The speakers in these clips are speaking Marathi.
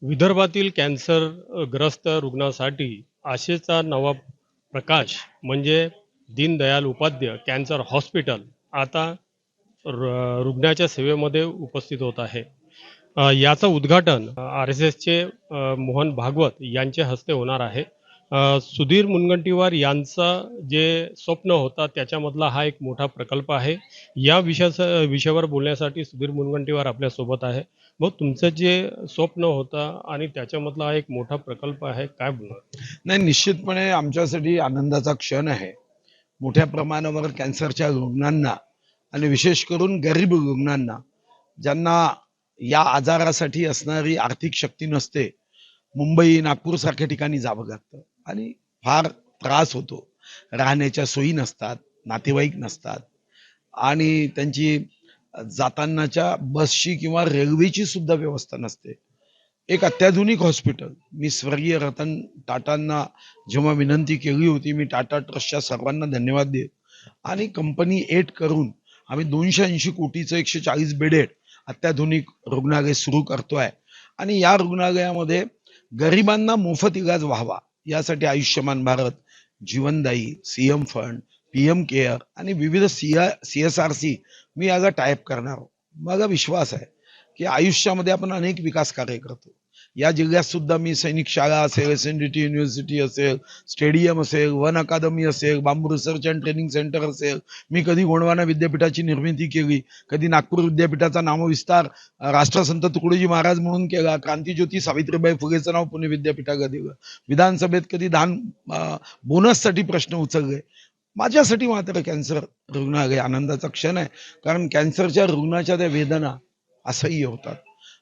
विदर्भातील कॅन्सरग्रस्त रुग्णासाठी आशेचा नवा प्रकाश म्हणजे दीनदयाल उपाध्याय कॅन्सर हॉस्पिटल आता रुग्णाच्या सेवेमध्ये उपस्थित होत आहे. याचं उद्घाटन RSSचे मोहन भागवत यांच्या हस्ते होणार आहे. सुधीर मुनगंटीवार यांचा जे स्वप्न होता त्याच्यामधला हा एक मोठा प्रकल्प आहे. या विषयावर बोलण्यासाठी सुधीर मुनगंटीवार आपल्यासोबत आहे. मग तुमचं जे स्वप्न होतं आणि त्याच्यामधला हा एक मोठा प्रकल्प आहे, काय बोलणार? नाही, निश्चितपणे आमच्यासाठी आनंदाचा क्षण आहे. मोठ्या प्रमाणावर कॅन्सरच्या रुग्णांना आणि विशेष करून गरीब रुग्णांना, ज्यांना या आजारासाठी असणारी आर्थिक शक्ती नसते, मुंबई नागपूर सारख्या ठिकाणी जावं लागतं आणि फार त्रास होतो. राहण्याच्या सोयी नसतात, नातेवाईक नसतात आणि त्यांची जातानाच्या बसची किंवा रेल्वेची सुद्धा व्यवस्था नसते. एक अत्याधुनिक हॉस्पिटल, मी स्वर्गीय रतन टाटांना जेव्हा विनंती केली होती, मी टाटा ट्रस्टच्या सर्वांना धन्यवाद देत आणि कंपनी एट करून आम्ही 280 कोटीचं 140 बेडेड अत्याधुनिक रुग्णालय सुरू करतोय आणि या रुग्णालयामध्ये गरिबांना मोफत इलाज व्हावा यासाठी आयुष्यमान भारत, जीवनदायी, CM फंड, PM केअर आणि विविध CSRC मी याचा टायप करणार आहोत. माझा विश्वास आहे की आयुष्यामध्ये आपण अनेक विकास कार्य करतो. या जिल्ह्यात सुद्धा मी सैनिक शाळा असेल, SNDT युनिव्हर्सिटी असेल, स्टेडियम असेल, वन अकादमी असेल, बांबू रिसर्च अँड ट्रेनिंग सेंटर असेल, मी कधी गोंडवाना विद्यापीठाची निर्मिती केली, कधी नागपूर विद्यापीठाचा नामविस्तार राष्ट्रसंत तुकडोजी महाराज म्हणून केला, क्रांतीज्योती सावित्रीबाई फुलेचं नाव पुणे विद्यापीठाला दिलं, विधानसभेत कधी दान बोनससाठी प्रश्न उचलले. माझ्यासाठी मात्र कॅन्सर रुग्णालय आनंदाचा क्षण आहे, कारण कॅन्सरच्या रुग्णाच्या त्या वेदना असह्य होतात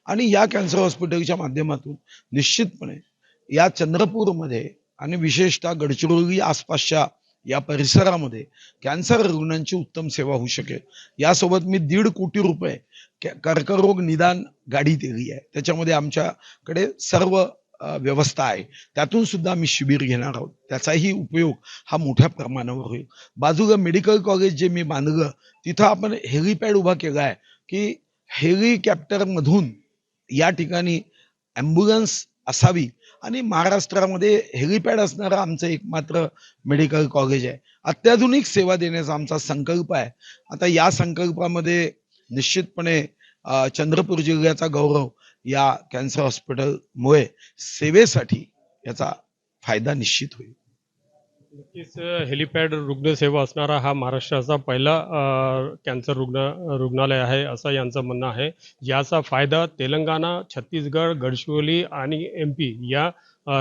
आणि या कॅन्सर हॉस्पिटलच्या माध्यमातून निश्चितपणे या चंद्रपूरमध्ये आणि विशेषतः गडचिरोली आसपासच्या या परिसरामध्ये कॅन्सर रुग्णांची उत्तम सेवा होऊ शकेल. यासोबत मी 1.5 कोटी रुपये कर्करोग निदान गाडी दिली आहे. त्याच्यामध्ये आमच्याकडे सर्व व्यवस्था आहे. त्यातून सुद्धा आम्ही शिबिर घेणार आहोत. त्याचाही उपयोग हा मोठ्या प्रमाणावर होईल. बाजूला मेडिकल कॉलेज जे मी बांधलं, तिथं आपण हेलिपॅड उभा केला आहे की हेलिकॉप्टर मधून या ठिकाणी ॲम्ब्युलन्स असावी आणि महाराष्ट्रामध्ये हेलिपॅड असणारं आमचं एकमात्र मेडिकल कॉलेज आहे. अत्याधुनिक सेवा देण्याचा आमचा संकल्प आहे. आता या संकल्पामध्ये निश्चितपणे चंद्रपूर जिल्ह्याचा गौरव या कॅन्सर हॉस्पिटलमुळे सेवेसाठी याचा फायदा निश्चित होईल. नक्कीच हेलिपॅड रुग्णसेवा असणारा हा महाराष्ट्राचा पहिला कॅन्सर रुग्णालय आहे असं यांचं म्हणणं आहे. याचा फायदा तेलंगणा, छत्तीसगड, गडचिरोली आणि MP या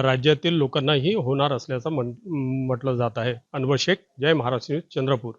राज्यातील लोकांनाही होणार असल्याचं म्हटलं जात आहे. अनवर शेख, जय महाराष्ट्र न्यूज, चंद्रपूर.